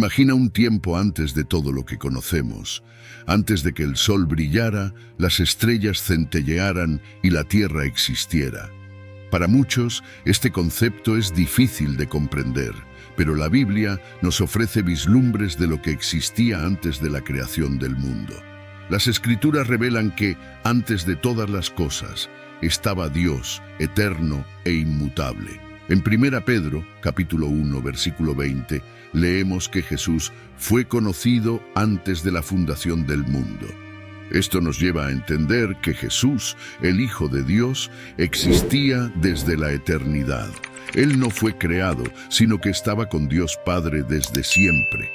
Imagina un tiempo antes de todo lo que conocemos, antes de que el sol brillara, las estrellas centellearan y la tierra existiera. Para muchos, este concepto es difícil de comprender, pero la Biblia nos ofrece vislumbres de lo que existía antes de la creación del mundo. Las Escrituras revelan que, antes de todas las cosas, estaba Dios, eterno e inmutable. En 1 Pedro, capítulo 1, versículo 20, leemos que Jesús fue conocido antes de la fundación del mundo. Esto nos lleva a entender que Jesús, el Hijo de Dios, existía desde la eternidad. Él no fue creado, sino que estaba con Dios Padre desde siempre.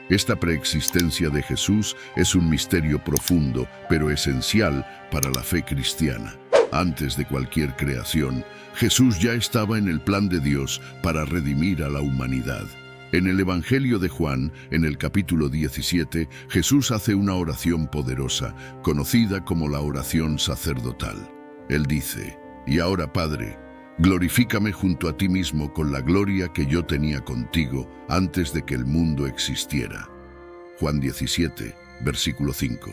Esta preexistencia de Jesús es un misterio profundo, pero esencial para la fe cristiana. Antes de cualquier creación, Jesús ya estaba en el plan de Dios para redimir a la humanidad. En el Evangelio de Juan, en el capítulo 17, Jesús hace una oración poderosa, conocida como la oración sacerdotal. Él dice: «Y ahora, Padre, glorifícame junto a ti mismo con la gloria que yo tenía contigo antes de que el mundo existiera». Juan 17, versículo 5.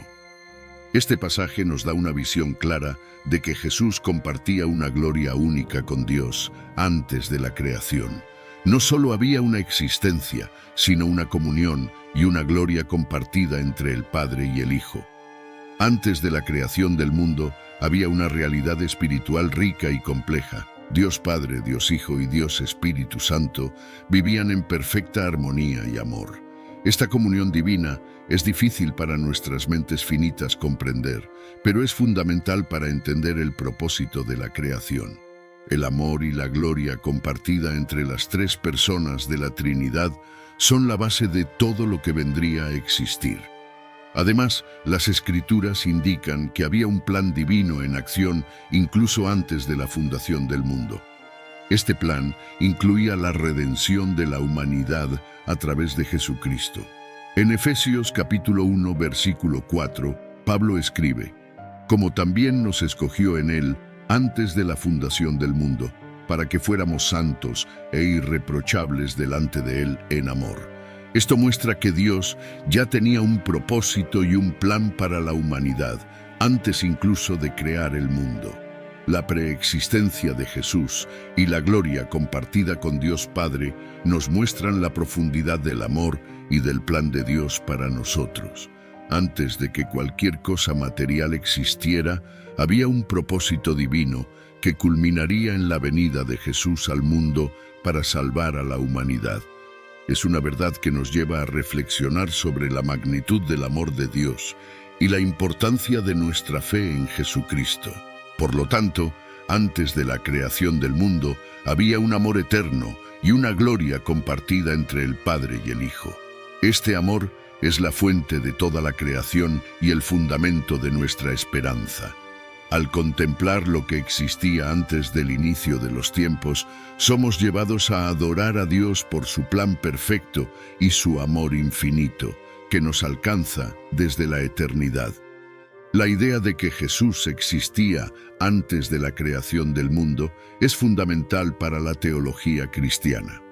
Este pasaje nos da una visión clara de que Jesús compartía una gloria única con Dios antes de la creación. No solo había una existencia, sino una comunión y una gloria compartida entre el Padre y el Hijo. Antes de la creación del mundo, había una realidad espiritual rica y compleja. Dios Padre, Dios Hijo y Dios Espíritu Santo vivían en perfecta armonía y amor. Esta comunión divina es difícil para nuestras mentes finitas comprender, pero es fundamental para entender el propósito de la creación. El amor y la gloria compartida entre las tres personas de la Trinidad son la base de todo lo que vendría a existir. Además, las Escrituras indican que había un plan divino en acción incluso antes de la fundación del mundo. Este plan incluía la redención de la humanidad a través de Jesucristo. En Efesios capítulo 1, versículo 4, Pablo escribe: «Como también nos escogió en Él antes de la fundación del mundo, para que fuéramos santos e irreprochables delante de Él en amor». Esto muestra que Dios ya tenía un propósito y un plan para la humanidad, antes incluso de crear el mundo. La preexistencia de Jesús y la gloria compartida con Dios Padre nos muestran la profundidad del amor y del plan de Dios para nosotros. Antes de que cualquier cosa material existiera, había un propósito divino que culminaría en la venida de Jesús al mundo para salvar a la humanidad. Es una verdad que nos lleva a reflexionar sobre la magnitud del amor de Dios y la importancia de nuestra fe en Jesucristo. Por lo tanto, antes de la creación del mundo, había un amor eterno y una gloria compartida entre el Padre y el Hijo. Este amor es la fuente de toda la creación y el fundamento de nuestra esperanza. Al contemplar lo que existía antes del inicio de los tiempos, somos llevados a adorar a Dios por su plan perfecto y su amor infinito, que nos alcanza desde la eternidad. La idea de que Jesús existía antes de la creación del mundo es fundamental para la teología cristiana.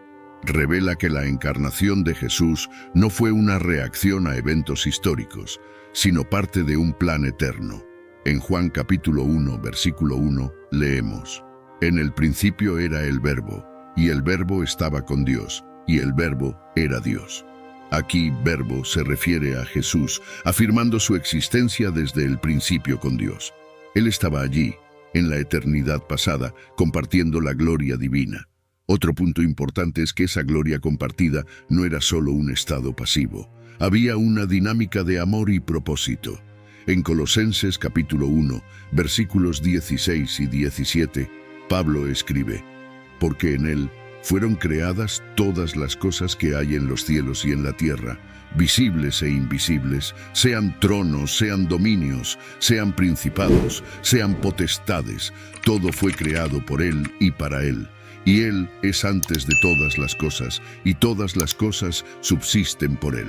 Revela que la encarnación de Jesús no fue una reacción a eventos históricos, sino parte de un plan eterno. En Juan capítulo 1, versículo 1, leemos: «En el principio era el Verbo, y el Verbo estaba con Dios, y el Verbo era Dios». Aquí, Verbo se refiere a Jesús, afirmando su existencia desde el principio con Dios. Él estaba allí, en la eternidad pasada, compartiendo la gloria divina. Otro punto importante es que esa gloria compartida no era solo un estado pasivo. Había una dinámica de amor y propósito. En Colosenses capítulo 1, versículos 16 y 17, Pablo escribe: «Porque en Él fueron creadas todas las cosas que hay en los cielos y en la tierra, visibles e invisibles, sean tronos, sean dominios, sean principados, sean potestades. Todo fue creado por Él y para Él. Y Él es antes de todas las cosas, y todas las cosas subsisten por Él».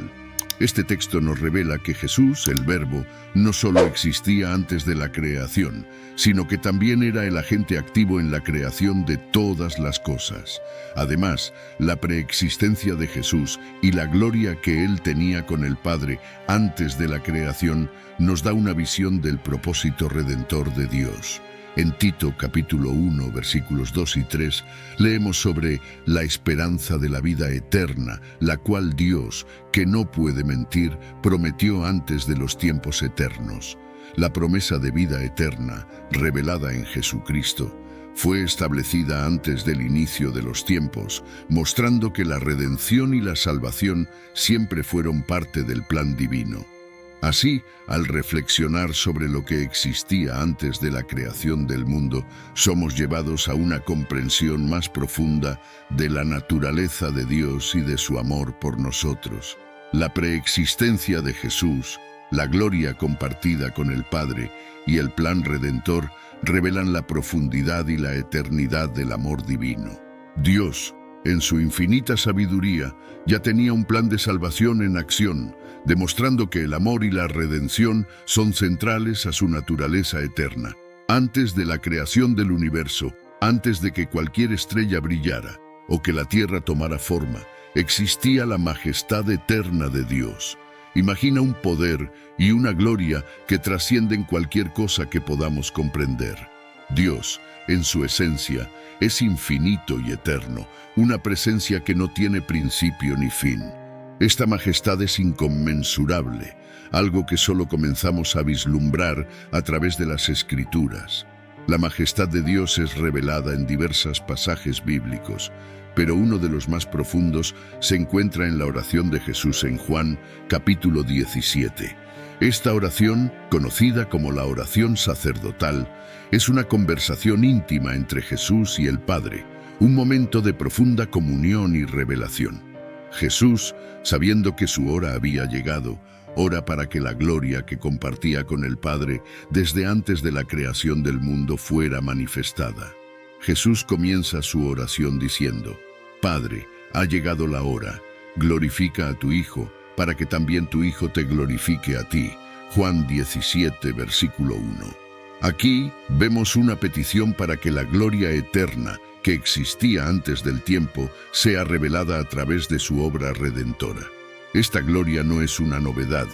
Este texto nos revela que Jesús, el Verbo, no solo existía antes de la creación, sino que también era el agente activo en la creación de todas las cosas. Además, la preexistencia de Jesús y la gloria que Él tenía con el Padre antes de la creación nos da una visión del propósito redentor de Dios. En Tito capítulo 1, versículos 2 y 3, leemos sobre la esperanza de la vida eterna, la cual Dios, que no puede mentir, prometió antes de los tiempos eternos. La promesa de vida eterna, revelada en Jesucristo, fue establecida antes del inicio de los tiempos, mostrando que la redención y la salvación siempre fueron parte del plan divino. Así, al reflexionar sobre lo que existía antes de la creación del mundo, somos llevados a una comprensión más profunda de la naturaleza de Dios y de su amor por nosotros. La preexistencia de Jesús, la gloria compartida con el Padre y el plan redentor revelan la profundidad y la eternidad del amor divino. Dios, en su infinita sabiduría, ya tenía un plan de salvación en acción, demostrando que el amor y la redención son centrales a su naturaleza eterna. Antes de la creación del universo, antes de que cualquier estrella brillara o que la tierra tomara forma, existía la majestad eterna de Dios. Imagina un poder y una gloria que trascienden cualquier cosa que podamos comprender. Dios, en su esencia, es infinito y eterno, una presencia que no tiene principio ni fin. Esta majestad es inconmensurable, algo que solo comenzamos a vislumbrar a través de las Escrituras. La majestad de Dios es revelada en diversos pasajes bíblicos, pero uno de los más profundos se encuentra en la oración de Jesús en Juan, capítulo 17. Esta oración, conocida como la oración sacerdotal, es una conversación íntima entre Jesús y el Padre, un momento de profunda comunión y revelación. Jesús, sabiendo que su hora había llegado, ora para que la gloria que compartía con el Padre desde antes de la creación del mundo fuera manifestada. Jesús comienza su oración diciendo: Padre, ha llegado la hora, glorifica a tu Hijo, para que también tu Hijo te glorifique a ti. Juan 17, versículo 1. Aquí vemos una petición para que la gloria eterna que existía antes del tiempo sea revelada a través de su obra redentora. Esta gloria no es una novedad,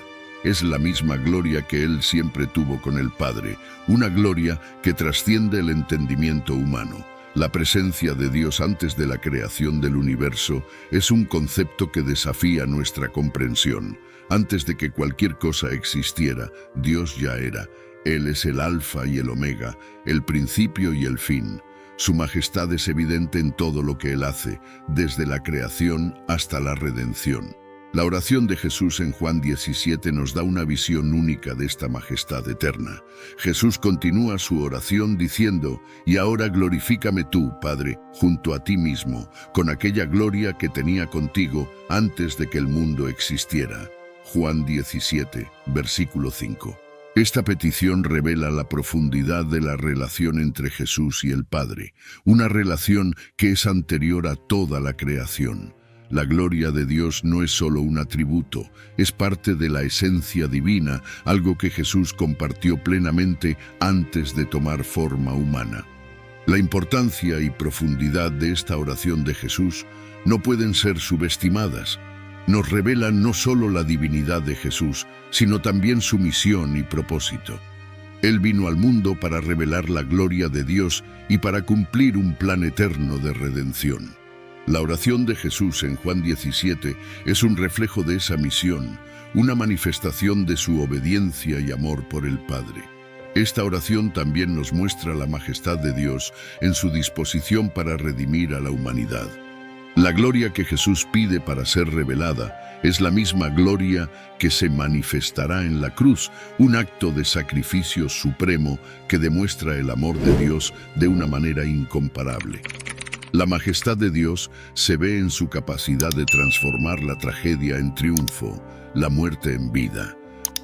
es la misma gloria que Él siempre tuvo con el Padre, una gloria que trasciende el entendimiento humano. La presencia de Dios antes de la creación del universo es un concepto que desafía nuestra comprensión. Antes de que cualquier cosa existiera, Dios ya era. Él es el Alfa y el Omega, el principio y el fin. Su majestad es evidente en todo lo que Él hace, desde la creación hasta la redención. La oración de Jesús en Juan 17 nos da una visión única de esta majestad eterna. Jesús continúa su oración diciendo: Y ahora glorifícame tú, Padre, junto a ti mismo, con aquella gloria que tenía contigo antes de que el mundo existiera. Juan 17, versículo 5. Esta petición revela la profundidad de la relación entre Jesús y el Padre, una relación que es anterior a toda la creación. La gloria de Dios no es solo un atributo, es parte de la esencia divina, algo que Jesús compartió plenamente antes de tomar forma humana. La importancia y profundidad de esta oración de Jesús no pueden ser subestimadas. Nos revelan no solo la divinidad de Jesús, sino también su misión y propósito. Él vino al mundo para revelar la gloria de Dios y para cumplir un plan eterno de redención. La oración de Jesús en Juan 17 es un reflejo de esa misión, una manifestación de su obediencia y amor por el Padre. Esta oración también nos muestra la majestad de Dios en su disposición para redimir a la humanidad. La gloria que Jesús pide para ser revelada es la misma gloria que se manifestará en la cruz, un acto de sacrificio supremo que demuestra el amor de Dios de una manera incomparable. La majestad de Dios se ve en su capacidad de transformar la tragedia en triunfo, la muerte en vida.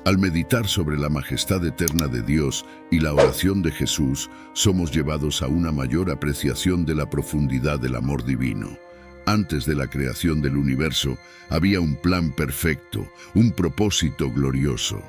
Al meditar sobre la majestad eterna de Dios y la oración de Jesús, somos llevados a una mayor apreciación de la profundidad del amor divino. Antes de la creación del universo, había un plan perfecto, un propósito glorioso.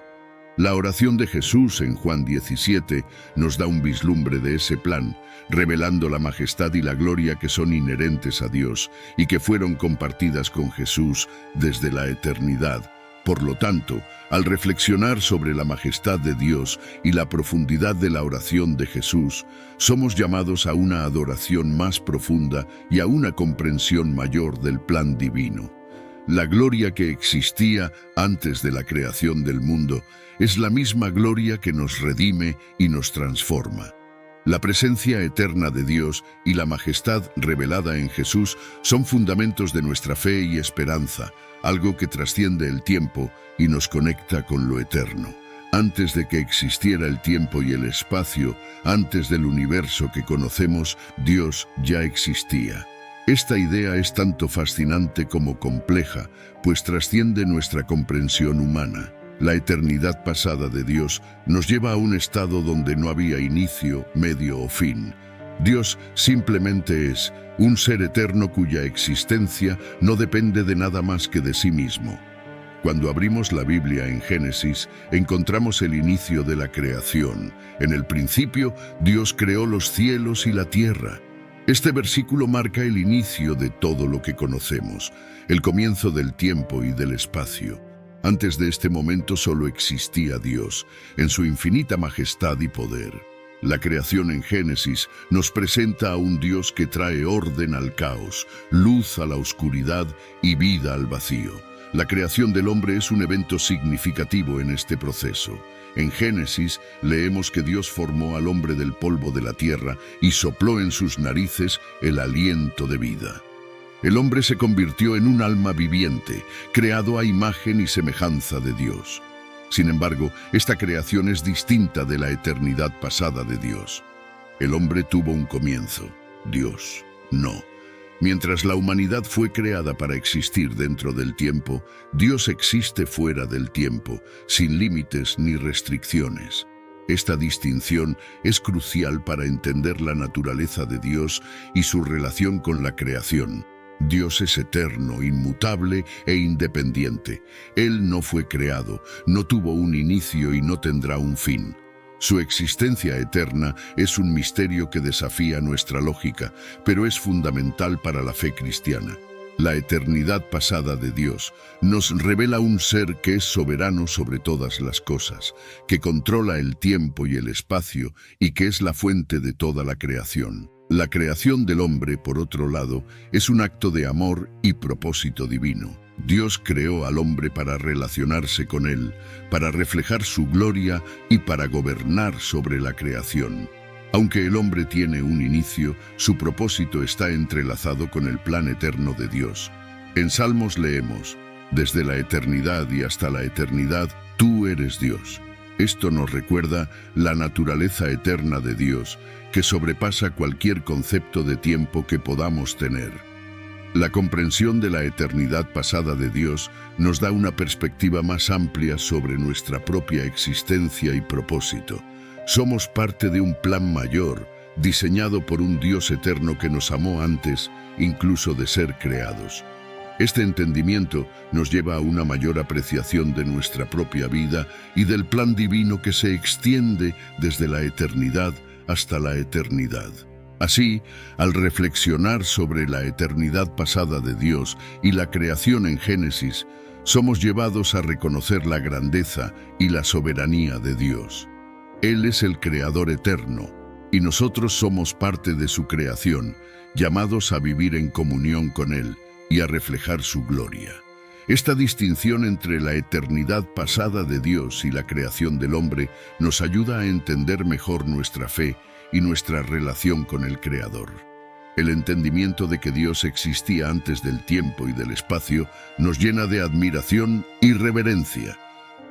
La oración de Jesús en Juan 17 nos da un vislumbre de ese plan, revelando la majestad y la gloria que son inherentes a Dios y que fueron compartidas con Jesús desde la eternidad. Por lo tanto, al reflexionar sobre la majestad de Dios y la profundidad de la oración de Jesús, somos llamados a una adoración más profunda y a una comprensión mayor del plan divino. La gloria que existía antes de la creación del mundo es la misma gloria que nos redime y nos transforma. La presencia eterna de Dios y la majestad revelada en Jesús son fundamentos de nuestra fe y esperanza, algo que trasciende el tiempo y nos conecta con lo eterno. Antes de que existiera el tiempo y el espacio, antes del universo que conocemos, Dios ya existía. Esta idea es tanto fascinante como compleja, pues trasciende nuestra comprensión humana. La eternidad pasada de Dios nos lleva a un estado donde no había inicio, medio o fin. Dios simplemente es un ser eterno cuya existencia no depende de nada más que de sí mismo. Cuando abrimos la Biblia en Génesis, encontramos el inicio de la creación. En el principio, Dios creó los cielos y la tierra. Este versículo marca el inicio de todo lo que conocemos, el comienzo del tiempo y del espacio. Antes de este momento solo existía Dios, en su infinita majestad y poder. La creación en Génesis nos presenta a un Dios que trae orden al caos, luz a la oscuridad y vida al vacío. La creación del hombre es un evento significativo en este proceso. En Génesis leemos que Dios formó al hombre del polvo de la tierra y sopló en sus narices el aliento de vida. El hombre se convirtió en un alma viviente, creado a imagen y semejanza de Dios. Sin embargo, esta creación es distinta de la eternidad pasada de Dios. El hombre tuvo un comienzo, Dios no. Mientras la humanidad fue creada para existir dentro del tiempo, Dios existe fuera del tiempo, sin límites ni restricciones. Esta distinción es crucial para entender la naturaleza de Dios y su relación con la creación. Dios es eterno, inmutable e independiente. Él no fue creado, no tuvo un inicio y no tendrá un fin. Su existencia eterna es un misterio que desafía nuestra lógica, pero es fundamental para la fe cristiana. La eternidad pasada de Dios nos revela un ser que es soberano sobre todas las cosas, que controla el tiempo y el espacio y que es la fuente de toda la creación. La creación del hombre, por otro lado, es un acto de amor y propósito divino. Dios creó al hombre para relacionarse con él, para reflejar su gloria y para gobernar sobre la creación. Aunque el hombre tiene un inicio, su propósito está entrelazado con el plan eterno de Dios. En Salmos leemos: «Desde la eternidad y hasta la eternidad, tú eres Dios». Esto nos recuerda la naturaleza eterna de Dios, que sobrepasa cualquier concepto de tiempo que podamos tener. La comprensión de la eternidad pasada de Dios nos da una perspectiva más amplia sobre nuestra propia existencia y propósito. Somos parte de un plan mayor, diseñado por un Dios eterno que nos amó antes, incluso de ser creados. Este entendimiento nos lleva a una mayor apreciación de nuestra propia vida y del plan divino que se extiende desde la eternidad hasta la eternidad. Así, al reflexionar sobre la eternidad pasada de Dios y la creación en Génesis, somos llevados a reconocer la grandeza y la soberanía de Dios. Él es el Creador eterno, y nosotros somos parte de su creación, llamados a vivir en comunión con Él y a reflejar su gloria. Esta distinción entre la eternidad pasada de Dios y la creación del hombre nos ayuda a entender mejor nuestra fe y nuestra relación con el Creador. El entendimiento de que Dios existía antes del tiempo y del espacio nos llena de admiración y reverencia.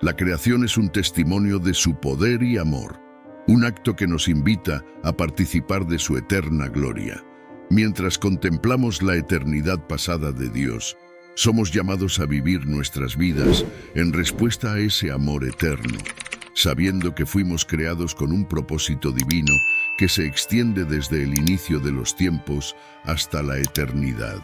La creación es un testimonio de su poder y amor, un acto que nos invita a participar de su eterna gloria. Mientras contemplamos la eternidad pasada de Dios, somos llamados a vivir nuestras vidas en respuesta a ese amor eterno, sabiendo que fuimos creados con un propósito divino que se extiende desde el inicio de los tiempos hasta la eternidad.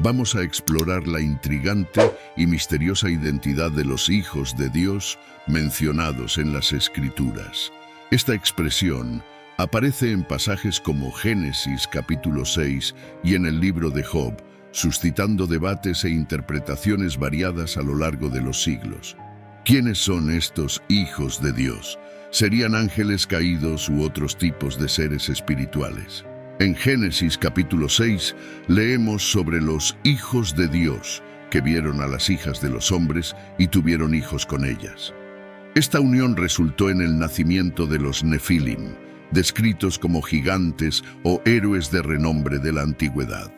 vamos a explorar la intrigante y misteriosa identidad de los hijos de Dios mencionados en las Escrituras. Esta expresión aparece en pasajes como Génesis capítulo 6 y en el libro de Job, suscitando debates e interpretaciones variadas a lo largo de los siglos. ¿Quiénes son estos hijos de Dios? ¿Serían ángeles caídos u otros tipos de seres espirituales? En Génesis capítulo 6 leemos sobre los hijos de Dios que vieron a las hijas de los hombres y tuvieron hijos con ellas. Esta unión resultó en el nacimiento de los Nefilim, descritos como gigantes o héroes de renombre de la antigüedad.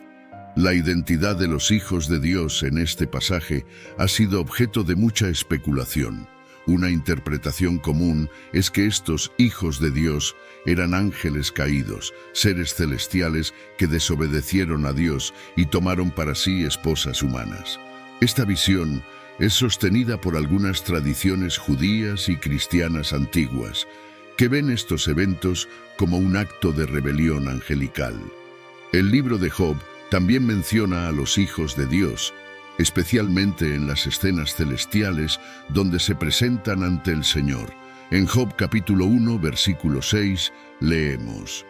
La identidad de los hijos de Dios en este pasaje ha sido objeto de mucha especulación. Una interpretación común es que estos hijos de Dios eran ángeles caídos, seres celestiales que desobedecieron a Dios y tomaron para sí esposas humanas. Esta visión es sostenida por algunas tradiciones judías y cristianas antiguas, que ven estos eventos como un acto de rebelión angelical. El libro de Job también menciona a los hijos de Dios, especialmente en las escenas celestiales donde se presentan ante el Señor. En Job capítulo 1, versículo 6, leemos: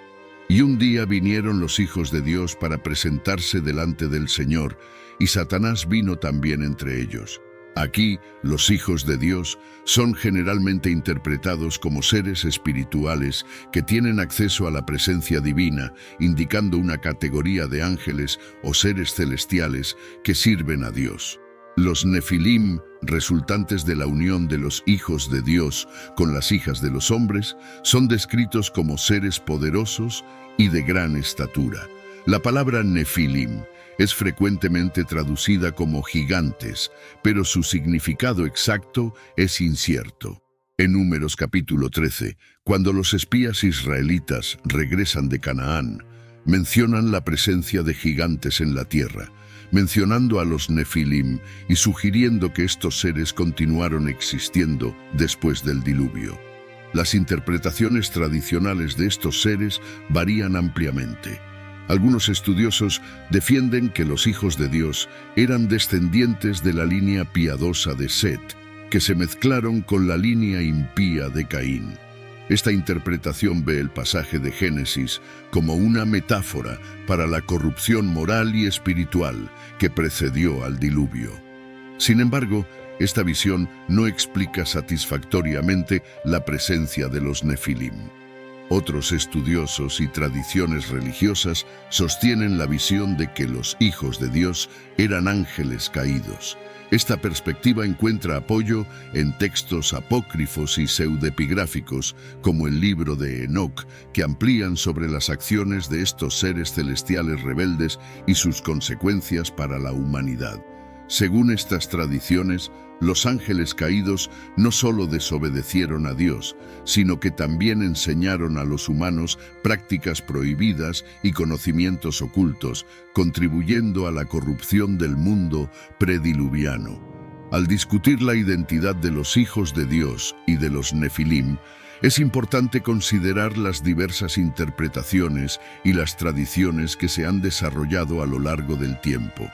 «Y un día vinieron los hijos de Dios para presentarse delante del Señor, y Satanás vino también entre ellos». Aquí, los hijos de Dios son generalmente interpretados como seres espirituales que tienen acceso a la presencia divina, indicando una categoría de ángeles o seres celestiales que sirven a Dios. Los Nefilim, resultantes de la unión de los hijos de Dios con las hijas de los hombres, son descritos como seres poderosos y de gran estatura. La palabra Nefilim es frecuentemente traducida como gigantes, pero su significado exacto es incierto. En Números capítulo 13, cuando los espías israelitas regresan de Canaán, mencionan la presencia de gigantes en la tierra, mencionando a los Nefilim y sugiriendo que estos seres continuaron existiendo después del diluvio. Las interpretaciones tradicionales de estos seres varían ampliamente. Algunos estudiosos defienden que los hijos de Dios eran descendientes de la línea piadosa de Set, que se mezclaron con la línea impía de Caín. Esta interpretación ve el pasaje de Génesis como una metáfora para la corrupción moral y espiritual que precedió al diluvio. Sin embargo, esta visión no explica satisfactoriamente la presencia de los Nefilim. Otros estudiosos y tradiciones religiosas sostienen la visión de que los hijos de Dios eran ángeles caídos. Esta perspectiva encuentra apoyo en textos apócrifos y pseudepigráficos, como el libro de Enoc, que amplían sobre las acciones de estos seres celestiales rebeldes y sus consecuencias para la humanidad. Según estas tradiciones, los ángeles caídos no solo desobedecieron a Dios, sino que también enseñaron a los humanos prácticas prohibidas y conocimientos ocultos, contribuyendo a la corrupción del mundo prediluviano. Al discutir la identidad de los hijos de Dios y de los Nefilim, es importante considerar las diversas interpretaciones y las tradiciones que se han desarrollado a lo largo del tiempo.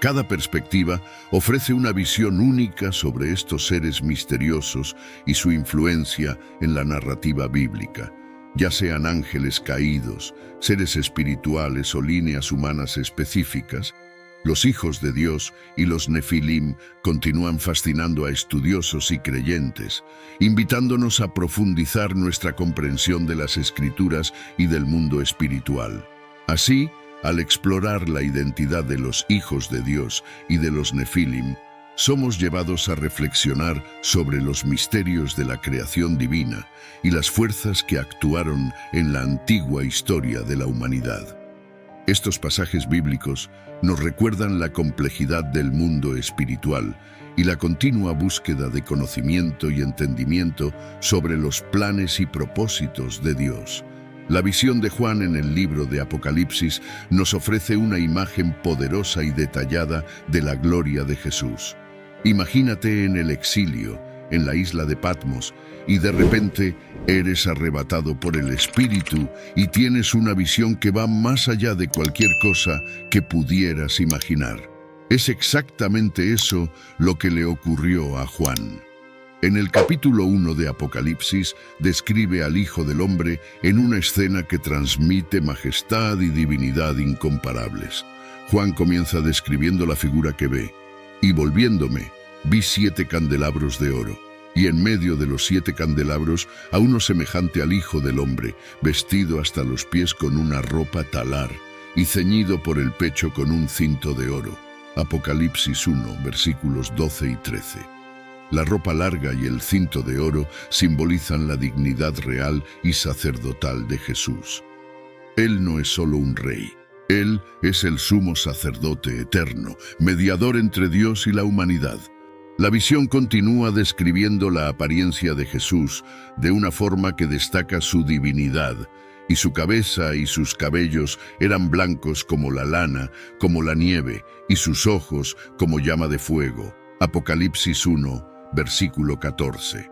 Cada perspectiva ofrece una visión única sobre estos seres misteriosos y su influencia en la narrativa bíblica, ya sean ángeles caídos, seres espirituales o líneas humanas específicas. Los hijos de Dios y los Nefilim continúan fascinando a estudiosos y creyentes, invitándonos a profundizar nuestra comprensión de las Escrituras y del mundo espiritual. Así, al explorar la identidad de los hijos de Dios y de los Nefilim, somos llevados a reflexionar sobre los misterios de la creación divina y las fuerzas que actuaron en la antigua historia de la humanidad. Estos pasajes bíblicos nos recuerdan la complejidad del mundo espiritual y la continua búsqueda de conocimiento y entendimiento sobre los planes y propósitos de Dios. La visión de Juan en el libro de Apocalipsis nos ofrece una imagen poderosa y detallada de la gloria de Jesús. Imagínate en el exilio, en la isla de Patmos, y de repente eres arrebatado por el Espíritu y tienes una visión que va más allá de cualquier cosa que pudieras imaginar. Es exactamente eso lo que le ocurrió a Juan. En el capítulo 1 de Apocalipsis describe al Hijo del Hombre en una escena que transmite majestad y divinidad incomparables. Juan comienza describiendo la figura que ve. Y volviéndome, vi 7 candelabros de oro, y en medio de los 7 candelabros a uno semejante al Hijo del Hombre, vestido hasta los pies con una ropa talar, y ceñido por el pecho con un cinto de oro. Apocalipsis 1, versículos 12 y 13. La ropa larga y el cinto de oro simbolizan la dignidad real y sacerdotal de Jesús. Él no es solo un rey. Él es el sumo sacerdote eterno, mediador entre Dios y la humanidad. La visión continúa describiendo la apariencia de Jesús de una forma que destaca su divinidad, y su cabeza y sus cabellos eran blancos como la lana, como la nieve, y sus ojos como llama de fuego. Apocalipsis 1, versículo 14.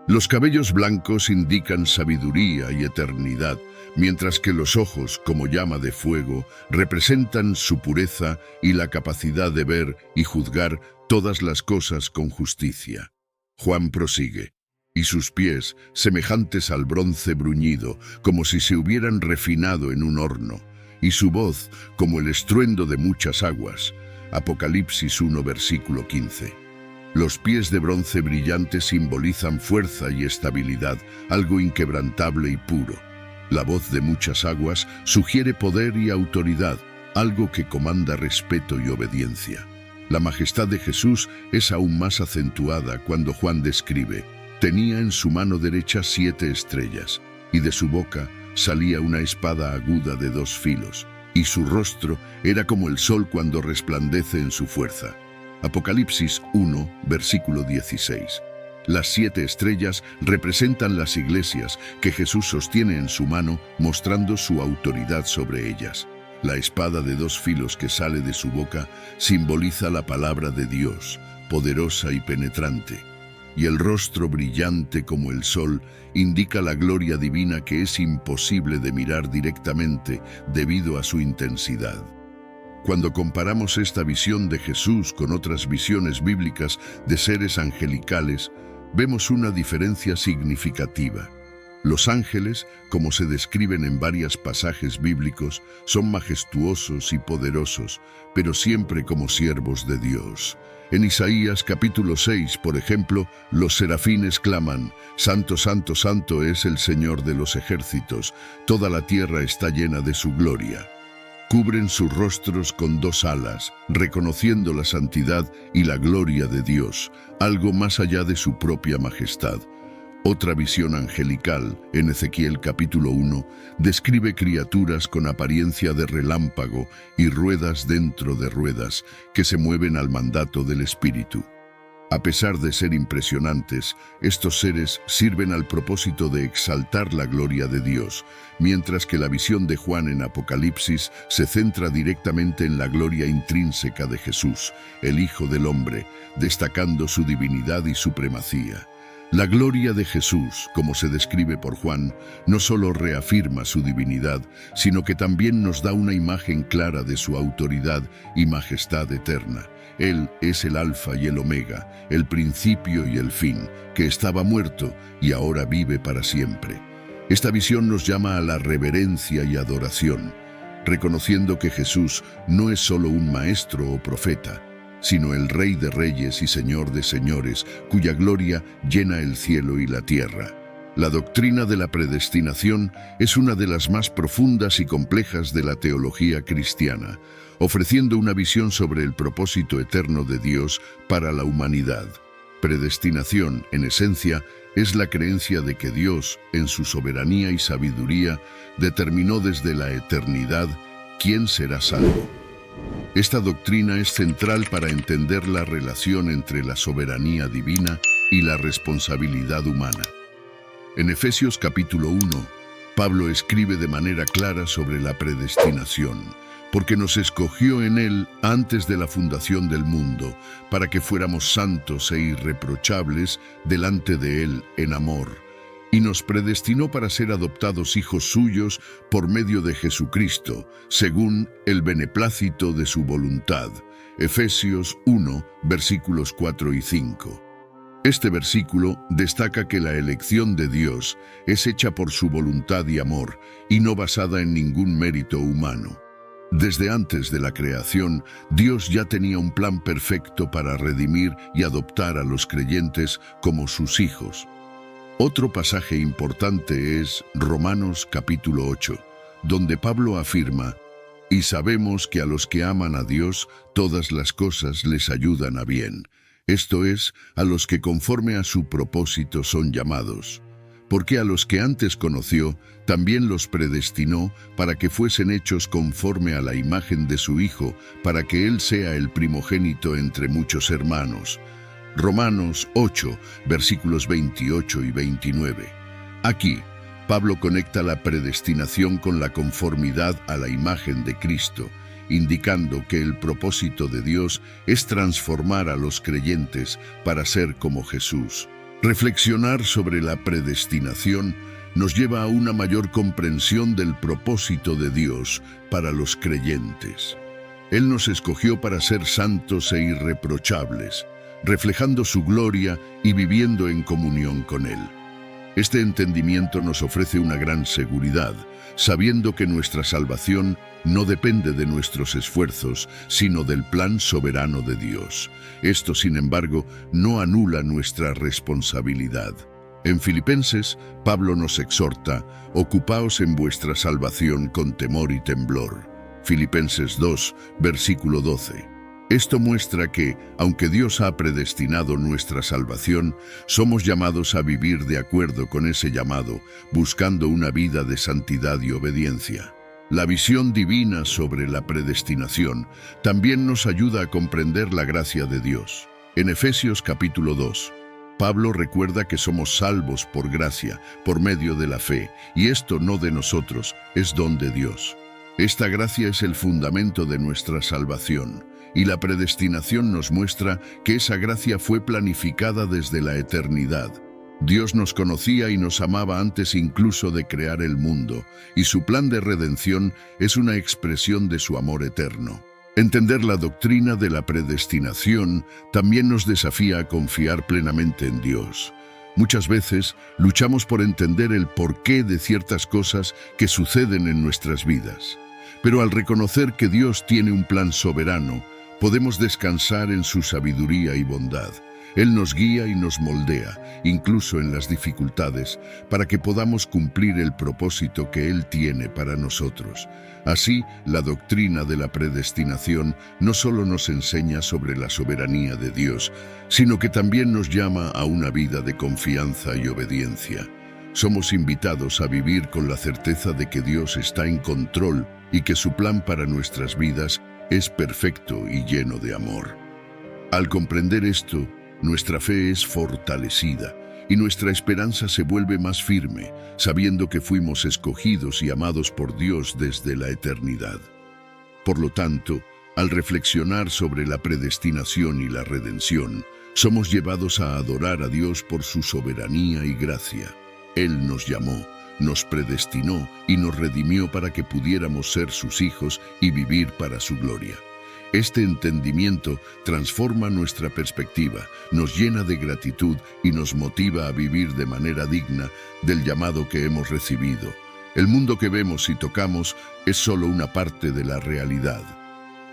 Los cabellos blancos indican sabiduría y eternidad, mientras que los ojos, como llama de fuego, representan su pureza y la capacidad de ver y juzgar todas las cosas con justicia. Juan prosigue. Y sus pies, semejantes al bronce bruñido, como si se hubieran refinado en un horno, y su voz, como el estruendo de muchas aguas. Apocalipsis 1, versículo 15. Los pies de bronce brillante simbolizan fuerza y estabilidad, algo inquebrantable y puro. La voz de muchas aguas sugiere poder y autoridad, algo que comanda respeto y obediencia. La majestad de Jesús es aún más acentuada cuando Juan describe: tenía en su mano derecha 7 estrellas, y de su boca salía una espada aguda de 2 filos, y su rostro era como el sol cuando resplandece en su fuerza. Apocalipsis 1, versículo 16. Las 7 estrellas representan las iglesias que Jesús sostiene en su mano, mostrando su autoridad sobre ellas. La espada de 2 filos que sale de su boca simboliza la palabra de Dios, poderosa y penetrante. Y el rostro brillante como el sol indica la gloria divina que es imposible de mirar directamente debido a su intensidad. Cuando comparamos esta visión de Jesús con otras visiones bíblicas de seres angelicales, vemos una diferencia significativa. Los ángeles, como se describen en varios pasajes bíblicos, son majestuosos y poderosos, pero siempre como siervos de Dios. En Isaías capítulo 6, por ejemplo, los serafines claman: Santo, Santo, Santo es el Señor de los ejércitos, toda la tierra está llena de su gloria. Cubren sus rostros con 2 alas, reconociendo la santidad y la gloria de Dios, algo más allá de su propia majestad. Otra visión angelical, en Ezequiel capítulo 1, describe criaturas con apariencia de relámpago y ruedas dentro de ruedas que se mueven al mandato del Espíritu. A pesar de ser impresionantes, estos seres sirven al propósito de exaltar la gloria de Dios, mientras que la visión de Juan en Apocalipsis se centra directamente en la gloria intrínseca de Jesús, el Hijo del Hombre, destacando su divinidad y supremacía. La gloria de Jesús, como se describe por Juan, no solo reafirma su divinidad, sino que también nos da una imagen clara de su autoridad y majestad eterna. Él es el Alfa y el Omega, el principio y el fin, que estaba muerto y ahora vive para siempre. Esta visión nos llama a la reverencia y adoración, reconociendo que Jesús no es solo un maestro o profeta, sino el Rey de Reyes y Señor de Señores, cuya gloria llena el cielo y la tierra. La doctrina de la predestinación es una de las más profundas y complejas de la teología cristiana, ofreciendo una visión sobre el propósito eterno de Dios para la humanidad. Predestinación, en esencia, es la creencia de que Dios, en su soberanía y sabiduría, determinó desde la eternidad quién será salvo. Esta doctrina es central para entender la relación entre la soberanía divina y la responsabilidad humana. En Efesios capítulo 1, Pablo escribe de manera clara sobre la predestinación, porque nos escogió en Él antes de la fundación del mundo, para que fuéramos santos e irreprochables delante de Él en amor, y nos predestinó para ser adoptados hijos suyos por medio de Jesucristo, según el beneplácito de su voluntad, Efesios 1, versículos 4 y 5. Este versículo destaca que la elección de Dios es hecha por su voluntad y amor, y no basada en ningún mérito humano. Desde antes de la creación, Dios ya tenía un plan perfecto para redimir y adoptar a los creyentes como sus hijos. Otro pasaje importante es Romanos capítulo 8, donde Pablo afirma: «Y sabemos que a los que aman a Dios, todas las cosas les ayudan a bien. Esto es, a los que conforme a su propósito son llamados. Porque a los que antes conoció, también los predestinó para que fuesen hechos conforme a la imagen de su Hijo, para que Él sea el primogénito entre muchos hermanos». Romanos 8, versículos 28 y 29. Aquí, Pablo conecta la predestinación con la conformidad a la imagen de Cristo, indicando que el propósito de Dios es transformar a los creyentes para ser como Jesús. Reflexionar sobre la predestinación nos lleva a una mayor comprensión del propósito de Dios para los creyentes. Él nos escogió para ser santos e irreprochables, reflejando su gloria y viviendo en comunión con Él. Este entendimiento nos ofrece una gran seguridad, sabiendo que nuestra salvación no depende de nuestros esfuerzos, sino del plan soberano de Dios. Esto, sin embargo, no anula nuestra responsabilidad. En Filipenses, Pablo nos exhorta: «Ocupaos en vuestra salvación con temor y temblor». Filipenses 2, versículo 12. Esto muestra que, aunque Dios ha predestinado nuestra salvación, somos llamados a vivir de acuerdo con ese llamado, buscando una vida de santidad y obediencia. La visión divina sobre la predestinación también nos ayuda a comprender la gracia de Dios. En Efesios capítulo 2, Pablo recuerda que somos salvos por gracia, por medio de la fe, y esto no de nosotros, es don de Dios. Esta gracia es el fundamento de nuestra salvación, y la predestinación nos muestra que esa gracia fue planificada desde la eternidad. Dios nos conocía y nos amaba antes incluso de crear el mundo, y su plan de redención es una expresión de su amor eterno. Entender la doctrina de la predestinación también nos desafía a confiar plenamente en Dios. Muchas veces luchamos por entender el porqué de ciertas cosas que suceden en nuestras vidas. Pero al reconocer que Dios tiene un plan soberano, podemos descansar en su sabiduría y bondad. Él nos guía y nos moldea, incluso en las dificultades, para que podamos cumplir el propósito que Él tiene para nosotros. Así, la doctrina de la predestinación no solo nos enseña sobre la soberanía de Dios, sino que también nos llama a una vida de confianza y obediencia. Somos invitados a vivir con la certeza de que Dios está en control y que su plan para nuestras vidas es perfecto y lleno de amor. Al comprender esto, nuestra fe es fortalecida y nuestra esperanza se vuelve más firme, sabiendo que fuimos escogidos y amados por Dios desde la eternidad. Por lo tanto, al reflexionar sobre la predestinación y la redención, somos llevados a adorar a Dios por su soberanía y gracia. Él nos llamó, nos predestinó y nos redimió para que pudiéramos ser sus hijos y vivir para su gloria. Este entendimiento transforma nuestra perspectiva, nos llena de gratitud y nos motiva a vivir de manera digna del llamado que hemos recibido. El mundo que vemos y tocamos es solo una parte de la realidad.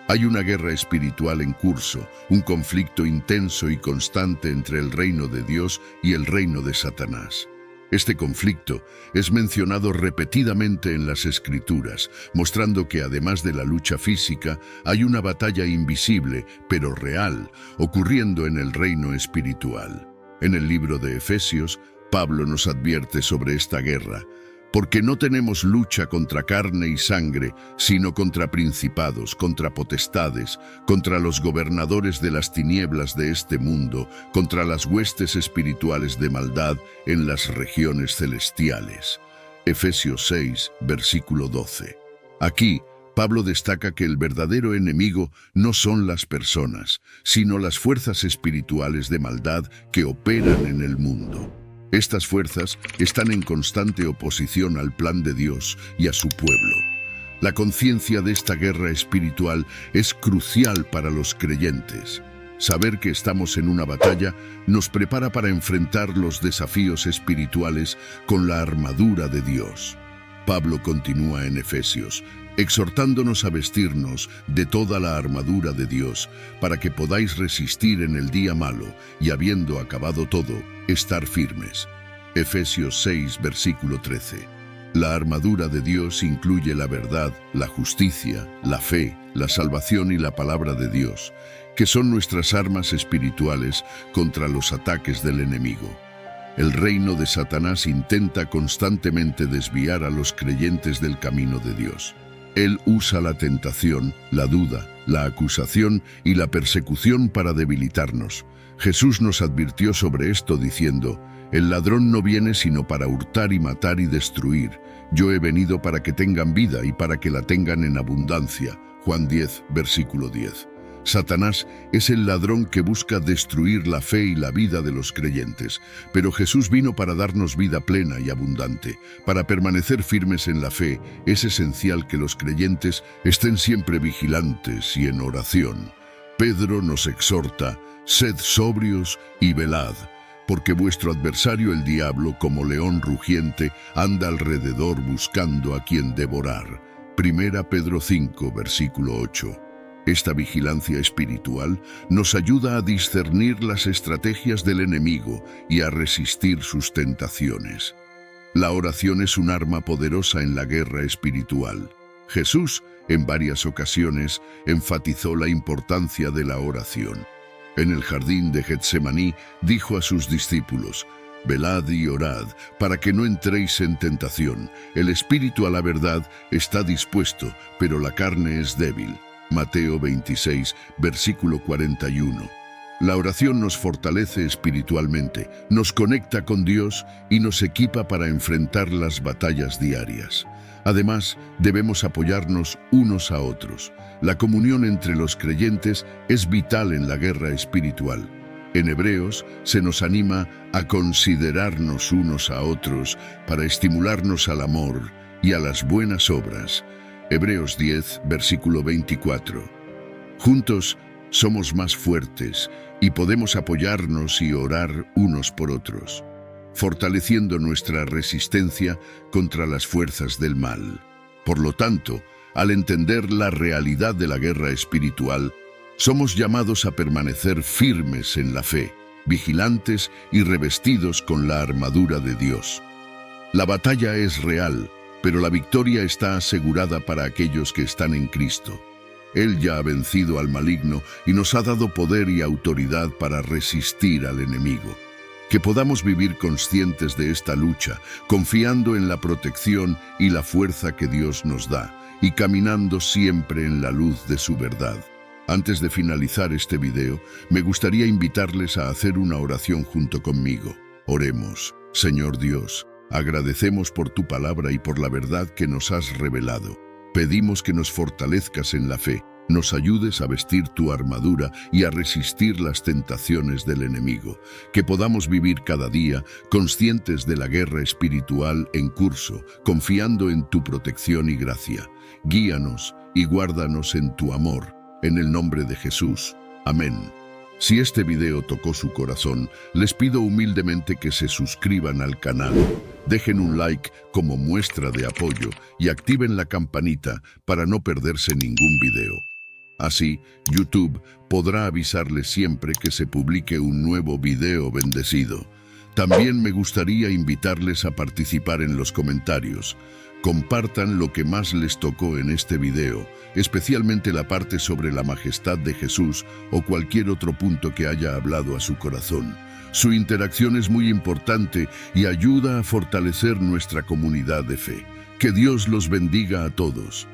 Hay una guerra espiritual en curso, un conflicto intenso y constante entre el reino de Dios y el reino de Satanás. Este conflicto es mencionado repetidamente en las Escrituras, mostrando que además de la lucha física, hay una batalla invisible, pero real, ocurriendo en el reino espiritual. En el libro de Efesios, Pablo nos advierte sobre esta guerra, porque no tenemos lucha contra carne y sangre, sino contra principados, contra potestades, contra los gobernadores de las tinieblas de este mundo, contra las huestes espirituales de maldad en las regiones celestiales. Efesios 6, versículo 12. Aquí, Pablo destaca que el verdadero enemigo no son las personas, sino las fuerzas espirituales de maldad que operan en el mundo. Estas fuerzas están en constante oposición al plan de Dios y a su pueblo. La conciencia de esta guerra espiritual es crucial para los creyentes. Saber que estamos en una batalla nos prepara para enfrentar los desafíos espirituales con la armadura de Dios. Pablo continúa en Efesios, exhortándonos a vestirnos de toda la armadura de Dios, para que podáis resistir en el día malo y, habiendo acabado todo, estar firmes. Efesios 6, versículo 13. La armadura de Dios incluye la verdad, la justicia, la fe, la salvación y la palabra de Dios, que son nuestras armas espirituales contra los ataques del enemigo. El reino de Satanás intenta constantemente desviar a los creyentes del camino de Dios. Él usa la tentación, la duda, la acusación y la persecución para debilitarnos. Jesús nos advirtió sobre esto diciendo: «El ladrón no viene sino para hurtar y matar y destruir. Yo he venido para que tengan vida y para que la tengan en abundancia». Juan 10, versículo 10. Satanás es el ladrón que busca destruir la fe y la vida de los creyentes, pero Jesús vino para darnos vida plena y abundante. Para permanecer firmes en la fe, es esencial que los creyentes estén siempre vigilantes y en oración. Pedro nos exhorta: «Sed sobrios y velad, porque vuestro adversario el diablo, como león rugiente, anda alrededor buscando a quien devorar». Primera Pedro 5, versículo 8. Esta vigilancia espiritual nos ayuda a discernir las estrategias del enemigo y a resistir sus tentaciones. La oración es un arma poderosa en la guerra espiritual. Jesús, en varias ocasiones, enfatizó la importancia de la oración. En el jardín de Getsemaní dijo a sus discípulos: «Velad y orad, para que no entréis en tentación. El espíritu a la verdad está dispuesto, pero la carne es débil». Mateo 26, versículo 41. La oración nos fortalece espiritualmente, nos conecta con Dios y nos equipa para enfrentar las batallas diarias. Además, debemos apoyarnos unos a otros. La comunión entre los creyentes es vital en la guerra espiritual. En Hebreos se nos anima a considerarnos unos a otros para estimularnos al amor y a las buenas obras. Hebreos 10, versículo 24. Juntos somos más fuertes y podemos apoyarnos y orar unos por otros, fortaleciendo nuestra resistencia contra las fuerzas del mal. Por lo tanto, al entender la realidad de la guerra espiritual, somos llamados a permanecer firmes en la fe, vigilantes y revestidos con la armadura de Dios. La batalla es real, pero la victoria está asegurada para aquellos que están en Cristo. Él ya ha vencido al maligno y nos ha dado poder y autoridad para resistir al enemigo. Que podamos vivir conscientes de esta lucha, confiando en la protección y la fuerza que Dios nos da, y caminando siempre en la luz de su verdad. Antes de finalizar este video, me gustaría invitarles a hacer una oración junto conmigo. Oremos. Señor Dios, agradecemos por tu palabra y por la verdad que nos has revelado. Pedimos que nos fortalezcas en la fe, nos ayudes a vestir tu armadura y a resistir las tentaciones del enemigo. Que podamos vivir cada día conscientes de la guerra espiritual en curso, confiando en tu protección y gracia. Guíanos y guárdanos en tu amor. En el nombre de Jesús. Amén. Si este video tocó su corazón, les pido humildemente que se suscriban al canal, dejen un like como muestra de apoyo y activen la campanita para no perderse ningún video. Así, YouTube podrá avisarles siempre que se publique un nuevo video bendecido. También me gustaría invitarles a participar en los comentarios. Compartan lo que más les tocó en este video, especialmente la parte sobre la majestad de Jesús o cualquier otro punto que haya hablado a su corazón. Su interacción es muy importante y ayuda a fortalecer nuestra comunidad de fe. Que Dios los bendiga a todos.